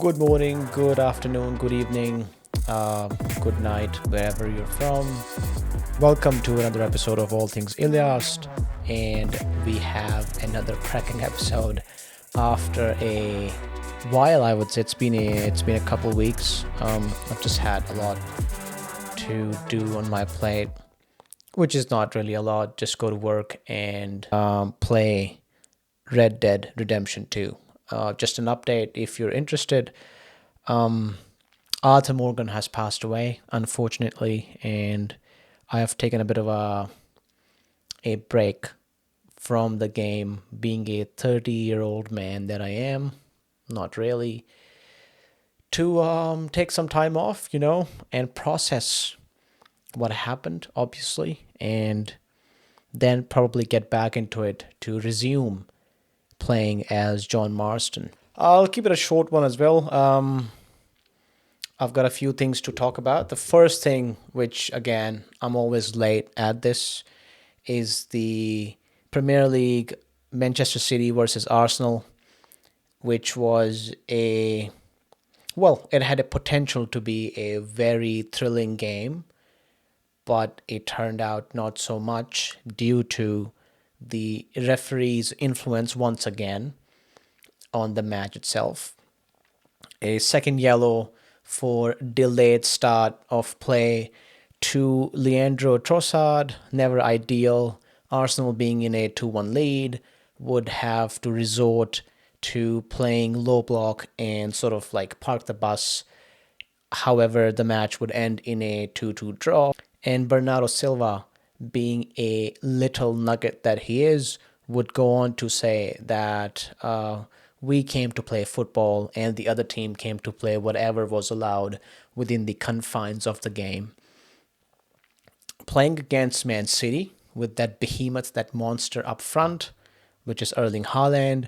Good morning, good afternoon, good evening, good night, wherever you're from. Welcome to another episode of All Things Ilyast, and we have another cracking episode after a while. I would say it's been a couple weeks. I've just had a lot to do on my plate, which is not really a lot. Just go to work and play Red Dead Redemption 2. Just an update if you're interested. Arthur Morgan has passed away, unfortunately, and I have taken a bit of a break from the game, being a 30-year-old man that I am, not really, to take some time off, and process what happened, obviously, and then probably get back into it to resume playing as John Marston. I'll keep it a short one as well. I've got a few things to talk about. The first thing, which again, I'm always late at this, is the Premier League Manchester City versus Arsenal, which was it had a potential to be a very thrilling game, but it turned out not so much due to the referee's influence once again on the match itself. A second yellow for delayed start of play to Leandro Trossard, never ideal. Arsenal, being in a 2-1 lead, would have to resort to playing low block and sort of like park the bus. However, the match would end in a 2-2 draw, and Bernardo Silva, being a little nugget that he is, would go on to say that we came to play football and the other team came to play whatever was allowed within the confines of the game. Playing against Man City with that behemoth, that monster up front, which is Erling Haaland,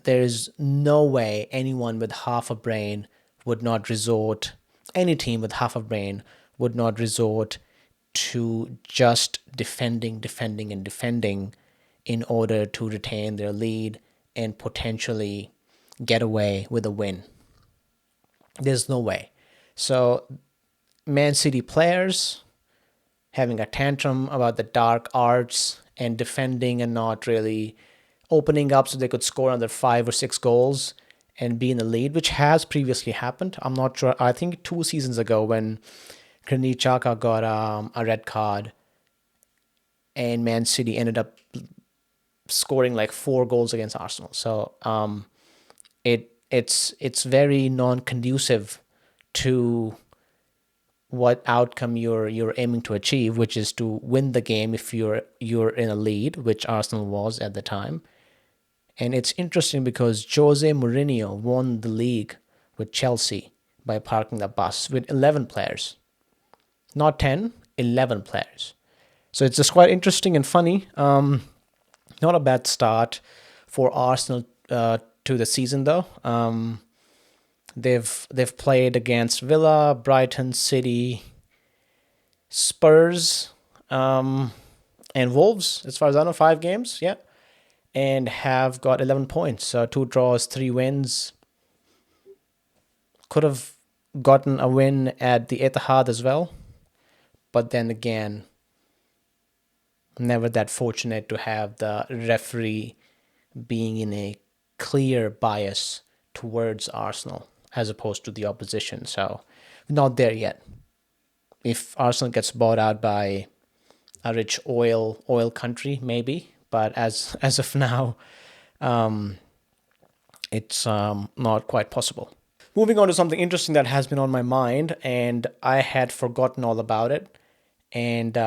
there is no way anyone with half a brain would not resort, any team with half a brain would not resort to just defending in order to retain their lead and potentially get away with a win. There's no way. So Man City players having a tantrum about the dark arts and defending and not really opening up so they could score another 5 or 6 goals and be in the lead, which has previously happened. I'm not sure. I think 2 seasons ago when Granit Xhaka got a red card and Man City ended up scoring like 4 goals against Arsenal. So it's very non-conducive to what outcome you're aiming to achieve, which is to win the game if you're in a lead, which Arsenal was at the time. And it's interesting because Jose Mourinho won the league with Chelsea by parking the bus with 11 players. Not 10, 11 players. So it's just quite interesting and funny. Not a bad start for Arsenal to the season, though. They've played against Villa, Brighton, City, Spurs, and Wolves, as far as I know, 5 games, yeah, and have got 11 points. So 2 draws, 3 wins. Could have gotten a win at the Etihad as well, but then again, never that fortunate to have the referee being in a clear bias towards Arsenal as opposed to the opposition. So not there yet. If Arsenal gets bought out by a rich oil country, maybe, but as of now, it's not quite possible. Moving on to something interesting that has been on my mind, and I had forgotten all about it, and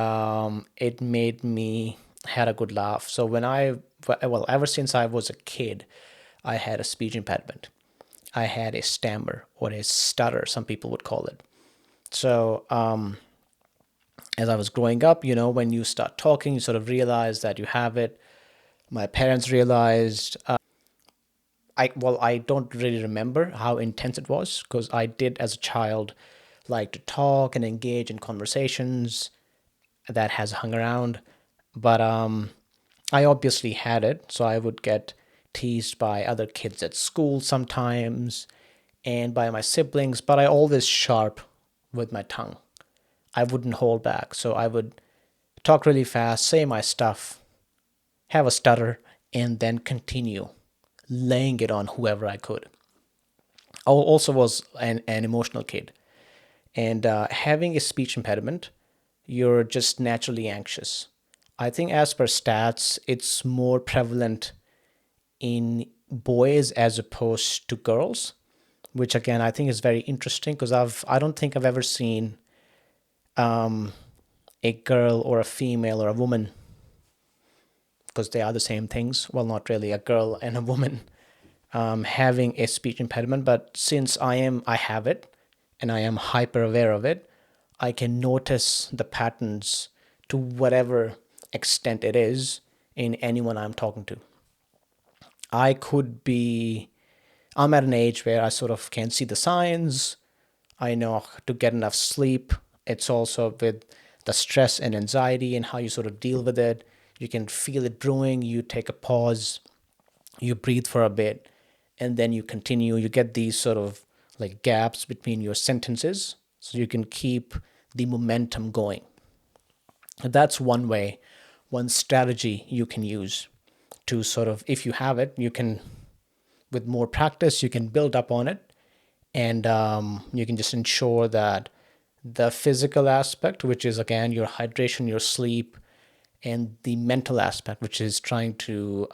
it made me had a good laugh. So ever since I was a kid, I had a speech impediment. I had a stammer or a stutter, some people would call it. So as I was growing up, when you start talking, you sort of realize that you have it. My parents realized. I don't really remember how intense it was because I did as a child like to talk and engage in conversations that has hung around. But I obviously had it, so I would get teased by other kids at school sometimes, and by my siblings, but I always sharp with my tongue. I wouldn't hold back. So I would talk really fast, say my stuff, have a stutter, and then continue laying it on whoever I could. I also was an emotional kid. And having a speech impediment, you're just naturally anxious. I think, as per stats, it's more prevalent in boys as opposed to girls, which again I think is very interesting because I don't think I've ever seen a girl or a female or a woman, because they are the same things. Well, not really, a girl and a woman having a speech impediment. But since I have it, and I am hyper aware of it, I can notice the patterns to whatever extent it is in anyone I'm talking to. I could be, I'm at an age where I sort of can see the signs. I know to get enough sleep. It's also with the stress and anxiety and how you sort of deal with it. You can feel it brewing. You take a pause, you breathe for a bit, and then you continue. You get these sort of like gaps between your sentences so you can keep the momentum going. That's one way, one strategy you can use to sort of, if you have it, you can, with more practice, you can build up on it, and you can just ensure that the physical aspect, which is again your hydration, your sleep, and the mental aspect, which is trying to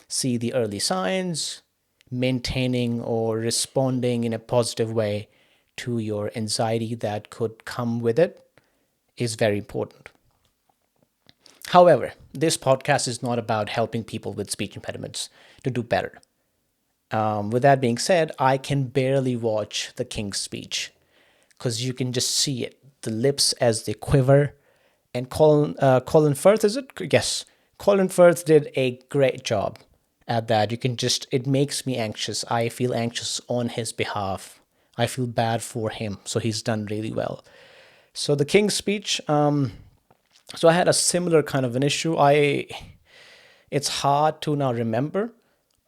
see the early signs, maintaining or responding in a positive way to your anxiety that could come with it, is very important. However, this podcast is not about helping people with speech impediments to do better. With that being said, I can barely watch The King's Speech because you can just see it, the lips as they quiver. And Colin Firth, is it? Yes, Colin Firth did a great job at that. You can just, it makes me anxious. I feel anxious on his behalf. I feel bad for him. So he's done really well. So The King's Speech. So I had a similar kind of an issue. It's hard to now remember,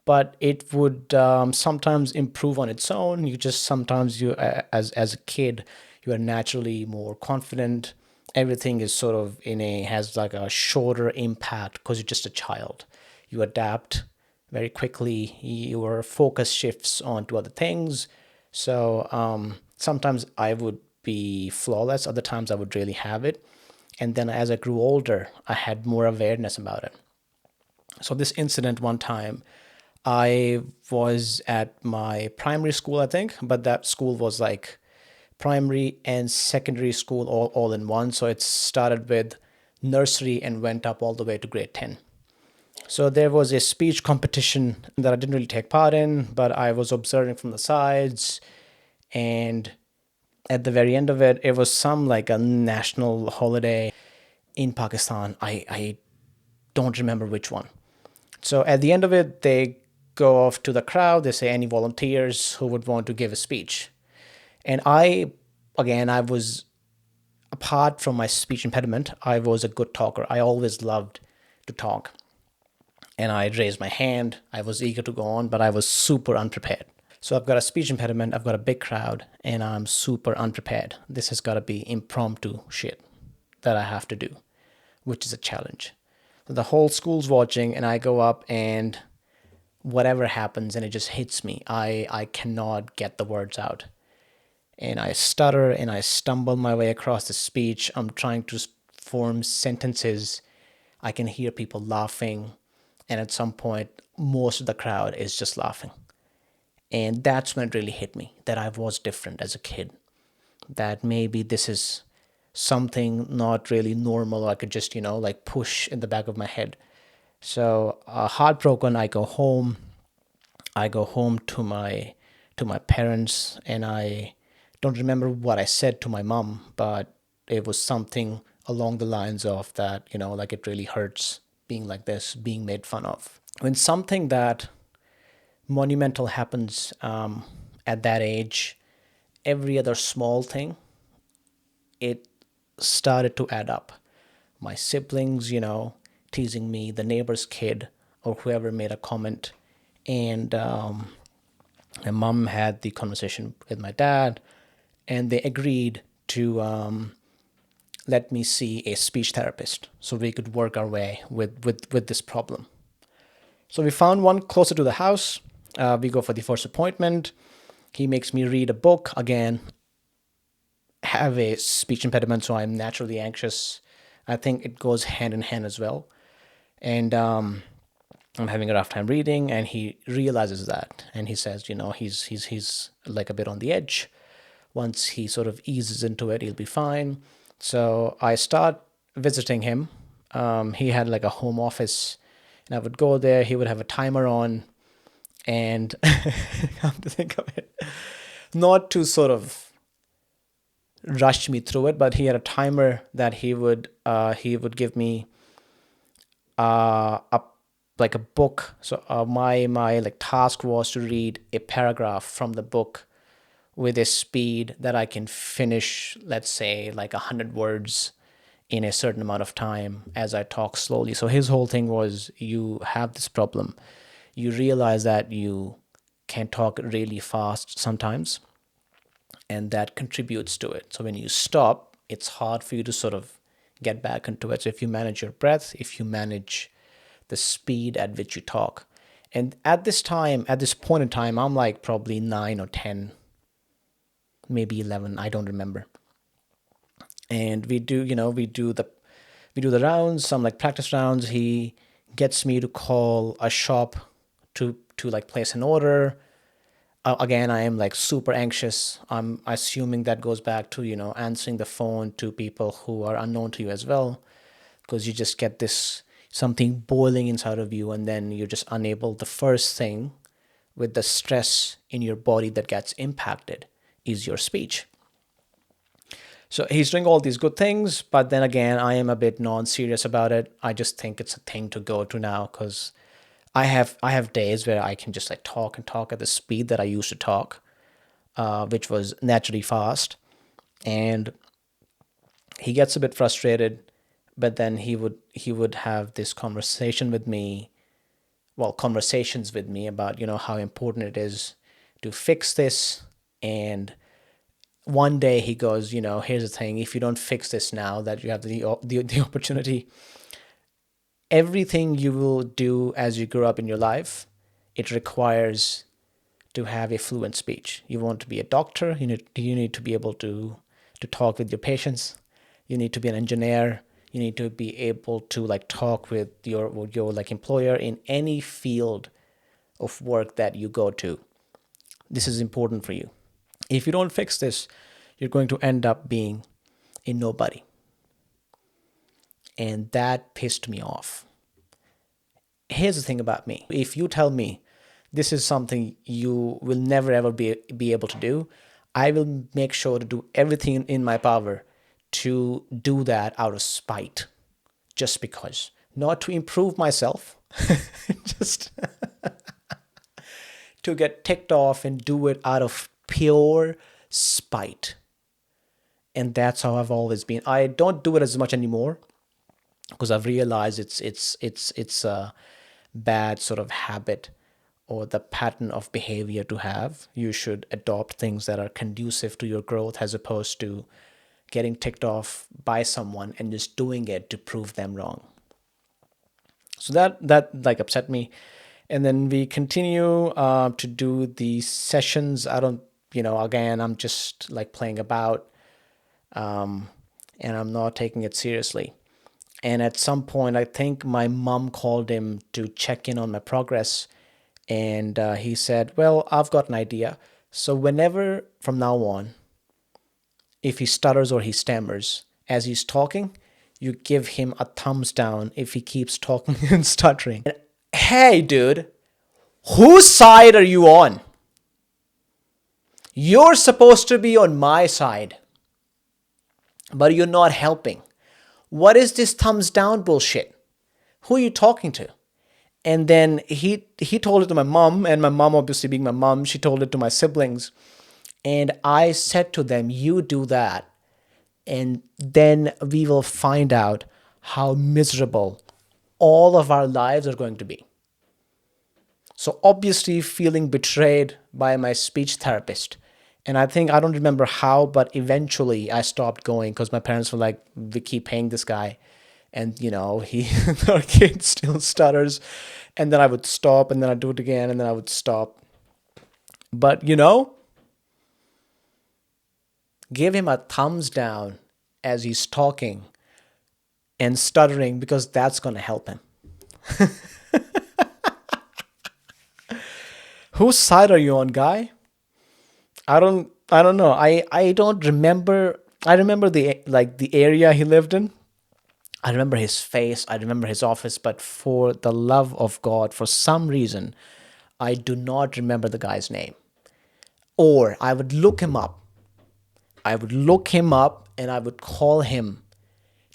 but it would sometimes improve on its own. You just sometimes you as a kid, you are naturally more confident. Everything is sort of has like a shorter impact because you're just a child. You adapt very quickly. Your focus shifts onto other things. So sometimes I would be flawless. Other times I would really have it. And then as I grew older, I had more awareness about it. So this incident one time, I was at my primary school, I think, but that school was like primary and secondary school all in one. So it started with nursery and went up all the way to grade 10. So there was a speech competition that I didn't really take part in, but I was observing from the sides. And at the very end of it, it was some like a national holiday in Pakistan. I don't remember which one. So at the end of it, they go off to the crowd. They say, any volunteers who would want to give a speech? And I was, apart from my speech impediment, I was a good talker. I always loved to talk. And I raised my hand. I was eager to go on, but I was super unprepared. So I've got a speech impediment, I've got a big crowd, and I'm super unprepared. This has got to be impromptu shit that I have to do, which is a challenge. So the whole school's watching, and I go up, and whatever happens, and it just hits me. I cannot get the words out. And I stutter and I stumble my way across the speech. I'm trying to form sentences. I can hear people laughing. And at some point, most of the crowd is just laughing. And that's when it really hit me that I was different as a kid. That maybe this is something not really normal. I could just, like push in the back of my head. So heartbroken, I go home. I go home to my parents, and I don't remember what I said to my mom, but it was something along the lines of that, like it really hurts being like this, being made fun of. When something that monumental happens at that age, every other small thing, it started to add up. My siblings, teasing me, the neighbor's kid, or whoever made a comment, and My mom had the conversation with my dad, and they agreed to let me see a speech therapist so we could work our way with this problem. So we found one closer to the house. We go for the first appointment. He makes me read a book. Again, have a speech impediment, so I'm naturally anxious. I think it goes hand in hand as well. And I'm having a rough time reading, and he realizes that, and he says, he's like a bit on the edge. Once he sort of eases into it, he'll be fine. So I start visiting him. He had like a home office, and I would go there. He would have a timer on, and come to think of it, not to sort of rush me through it, but he had a timer that he would give me a like a book. So my like task was to read a paragraph from the book with a speed that I can finish, let's say, like 100 words in a certain amount of time as I talk slowly. So his whole thing was, you have this problem. You realize that you can talk really fast sometimes, and that contributes to it. So when you stop, it's hard for you to sort of get back into it. So if you manage your breath, if you manage the speed at which you talk. And at this time, at this point in time, I'm like probably 9 or 10, maybe 11, I don't remember. And we do the rounds, some like practice rounds. He gets me to call a shop to like place an order. Again, I am like super anxious. I'm assuming that goes back to, answering the phone to people who are unknown to you as well, because you just get this something boiling inside of you, and then you're just unable. The first thing with the stress in your body that gets impacted is your speech. So he's doing all these good things, but then again, I am a bit non-serious about it. I just think it's a thing to go to now, because I have days where I can just like talk and talk at the speed that I used to talk, which was naturally fast. And he gets a bit frustrated, but then he would have this conversation with me, well, conversations with me about, how important it is to fix this. And one day he goes, here's the thing: if you don't fix this now that you have the opportunity, everything you will do as you grow up in your life, it requires to have a fluent speech. You want to be a doctor, you need to be able to talk with your patients. You need to be an engineer. You need to be able to like talk with your like employer in any field of work that you go to. This is important for you. If you don't fix this, you're going to end up being a nobody. And that pissed me off. Here's the thing about me: if you tell me this is something you will never ever be able to do, I will make sure to do everything in my power to do that out of spite, just because, not to improve myself, just to get ticked off and do it out of pure spite. And that's how I've always been. I don't do it as much anymore, because I've realized it's a bad sort of habit or the pattern of behavior to have. You should adopt things that are conducive to your growth, as opposed to getting ticked off by someone and just doing it to prove them wrong. So that like upset me. And then we continue to do the sessions. I don't, again, I'm just like playing about, and I'm not taking it seriously. And at some point, I think my mom called him to check in on my progress. And he said, well, I've got an idea. So whenever from now on, if he stutters or he stammers as he's talking, you give him a thumbs down if he keeps talking and stuttering. And, hey, dude, whose side are you on? You're supposed to be on my side, but you're not helping. What is this thumbs down bullshit? Who are you talking to? And then he told it to my mom, and my mom, obviously being my mom, she told it to my siblings. And I said to them, you do that, and then we will find out how miserable all of our lives are going to be. So obviously feeling betrayed by my speech therapist. And I think, I don't remember how, but eventually I stopped going because my parents were like, we keep paying this guy. And, our kid still stutters. And then I would stop and then I'd do it again and then I would stop. But, give him a thumbs down as he's talking and stuttering because that's going to help him. Whose side are you on, guy? I don't know. I don't remember. I remember the area he lived in. I remember his face. I remember his office, but for the love of God, for some reason, I do not remember the guy's name. Or I would look him up. I would look him up and I would call him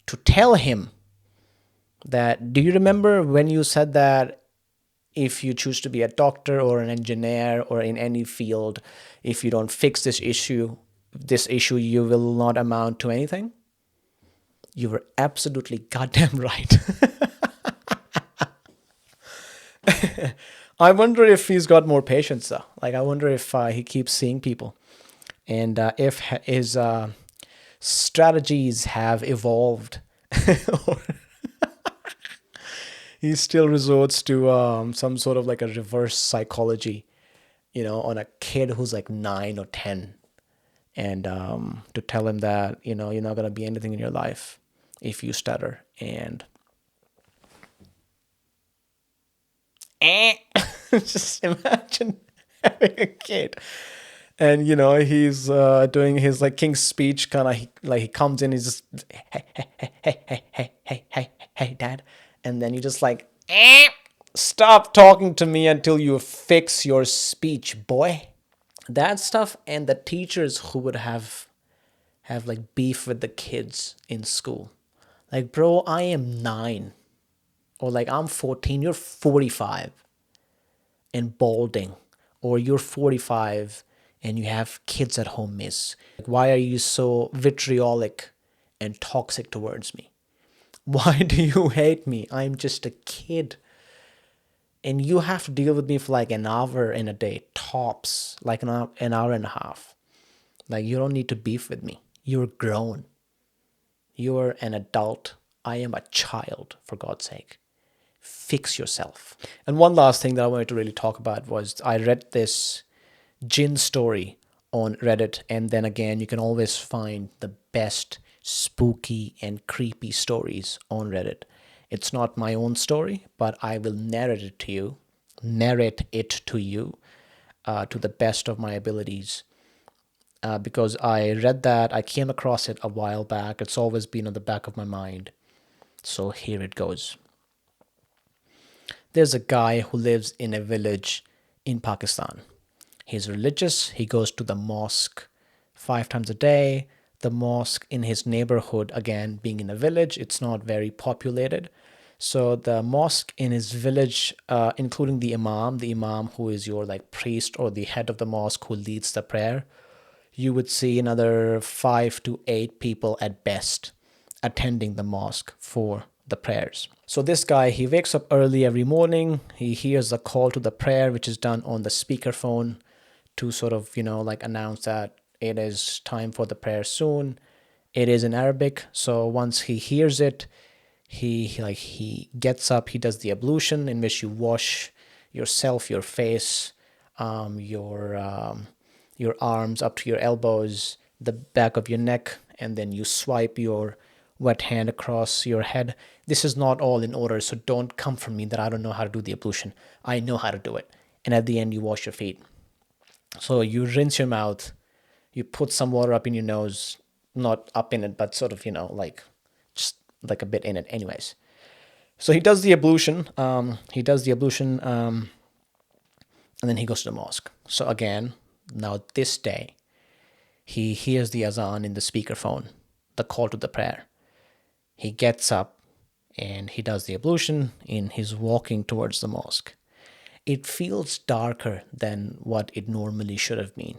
to tell him that, do you remember when you said that if you choose to be a doctor or an engineer or in any field, if you don't fix this issue, you will not amount to anything? You were absolutely goddamn right. I wonder if he's got more patience though. Like, I wonder if he keeps seeing people and if his strategies have evolved or he still resorts to some sort of like a reverse psychology, on a kid who's like 9 or 10, and to tell him that, you're not going to be anything in your life if you stutter. And just imagine having a kid and he's doing his like King's Speech kind of, like he comes in, he's just hey hey hey hey hey hey hey hey hey dad, and then you just like stop talking to me until you fix your speech, boy. That stuff. And the teachers who would have like beef with the kids in school, like, bro, I am 9, or like I'm 14, you're 45 and balding, or you're 45 and you have kids at home, miss. Like, why are you so vitriolic and toxic towards me? Why do you hate me? I'm just a kid. And you have to deal with me for like an hour in a day, tops, like an hour and a half. Like, you don't need to beef with me. You're grown. You're an adult. I am a child, for God's sake. Fix yourself. And one last thing that I wanted to really talk about was I read this Jinn story on Reddit, and then again, you can always find the best spooky and creepy stories on Reddit. It's not my own story, but I will narrate it to you, to the best of my abilities. Because I read that, I came across it a while back. It's always been on the back of my mind. So here it goes. There's a guy who lives in a village in Pakistan. He's religious. He goes to the mosque 5 times a day. The mosque in his neighborhood, again, being in a village, it's not very populated. So the mosque in his village, including the imam who is your like priest or the head of the mosque who leads the prayer, you would see another 5 to 8 people at best attending the mosque for the prayers. So this guy, he wakes up early every morning. He hears the call to the prayer, which is done on the speakerphone to sort of, like announce that it is time for the prayer soon. It is in Arabic. So once he hears it, he gets up, he does the ablution in which you wash yourself, your face, your arms up to your elbows, the back of your neck, and then you swipe your wet hand across your head. This is not all in order, so don't come from me that I don't know how to do the ablution. I know how to do it. And at the end, you wash your feet. So you rinse your mouth, you put some water up in your nose, not up in it, but sort of, like just like a bit in it anyways. So he does the ablution, and then he goes to the mosque. So again, now this day, he hears the azan in the speakerphone, the call to the prayer. He gets up and he does the ablution and he's walking towards the mosque. It feels darker than what it normally should have been.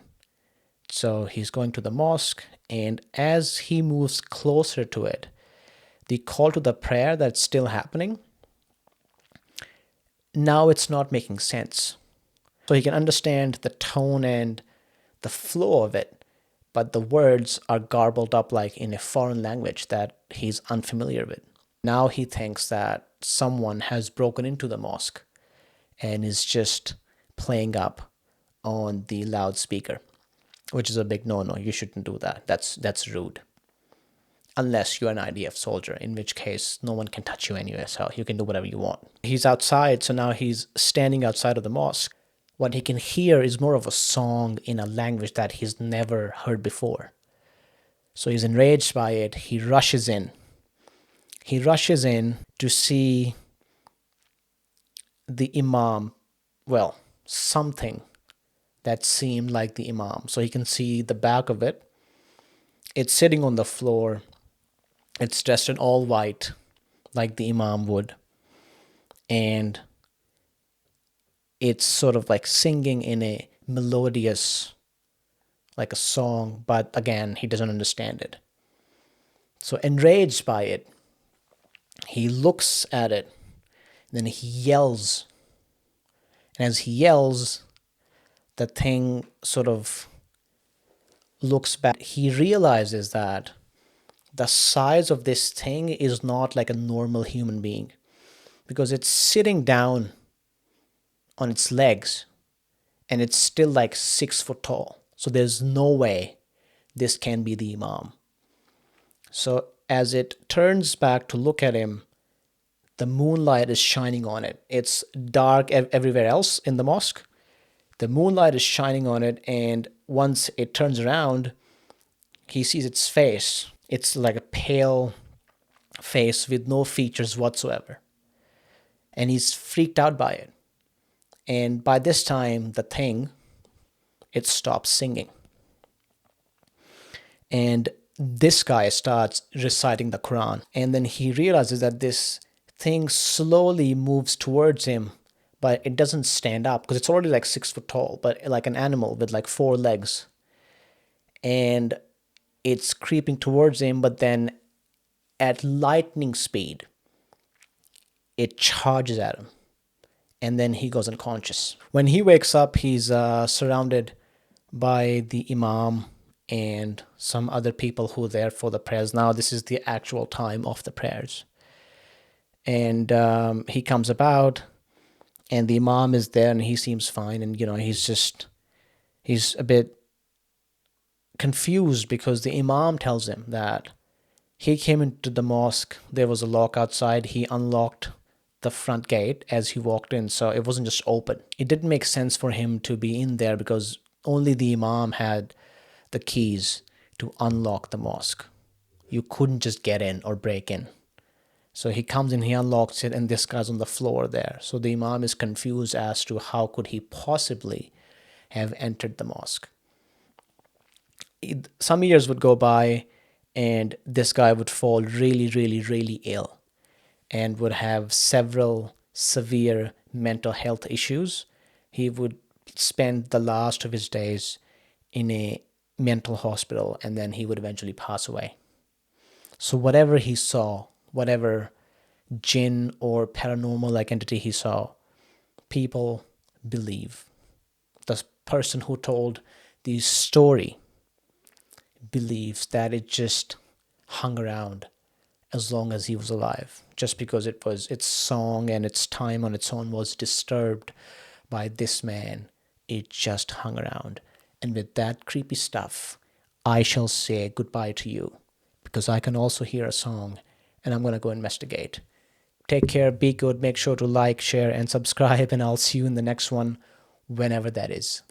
So he's going to the mosque, and as he moves closer to it, the call to the prayer that's still happening, now it's not making sense. So he can understand the tone and the flow of it, but the words are garbled up like in a foreign language that he's unfamiliar with. Now he thinks that someone has broken into the mosque and is just playing up on the loudspeaker, which is a big no-no. You shouldn't do that. That's rude. Unless you're an IDF soldier, in which case no one can touch you anyway, so you can do whatever you want. He's outside, so now he's standing outside of the mosque. What he can hear is more of a song in a language that he's never heard before. So he's enraged by it. He rushes in. He rushes in to see the imam, well, something that seemed like the imam. So he can see the back of it. It's sitting on the floor. It's dressed in all white, like the imam would. And it's sort of like singing in a melodious, like a song, but again, he doesn't understand it. So enraged by it, he looks at it, then he yells. And as he yells, the thing sort of looks back. He realizes that the size of this thing is not like a normal human being, because it's sitting down on its legs and it's still like 6 foot tall. So there's no way this can be the imam. So as it turns back to look at him, the moonlight is shining on it. It's dark everywhere else in the mosque. The moonlight is shining on it, and once it turns around, he sees its face. It's like a pale face with no features whatsoever. And he's freaked out by it. And by this time, the thing, it stops singing. And this guy starts reciting the Quran. And then he realizes that this thing slowly moves towards him, but it doesn't stand up because it's already like 6 foot tall, but like an animal with like 4 legs. And it's creeping towards him, but then at lightning speed, it charges at him. And then he goes unconscious. When he wakes up, he's surrounded by the imam and some other people who are there for the prayers. Now, this is the actual time of the prayers. And he comes about, and the imam is there, and he seems fine. And, he's a bit confused because the imam tells him that he came into the mosque. There was a lock outside. He unlocked the front gate as he walked in, so it wasn't just open. It didn't make sense for him to be in there because only the imam had the keys to unlock the mosque. You couldn't just get in or break in. So he comes in, he unlocks it, and this guy's on the floor there. So the imam is confused as to how could he possibly have entered the mosque. Some years would go by, and this guy would fall really, really, really ill and would have several severe mental health issues. He would spend the last of his days in a mental hospital, and then he would eventually pass away. So whatever he saw, whatever jinn or paranormal like entity he saw, people believe. The person who told the story believes that it just hung around as long as he was alive, just because its song and its time on its own was disturbed by this man. It just hung around. And with that creepy stuff, I shall say goodbye to you, because I can also hear a song, and I'm going to go investigate. Take care, be good, make sure to like, share, and subscribe, and I'll see you in the next one, whenever that is.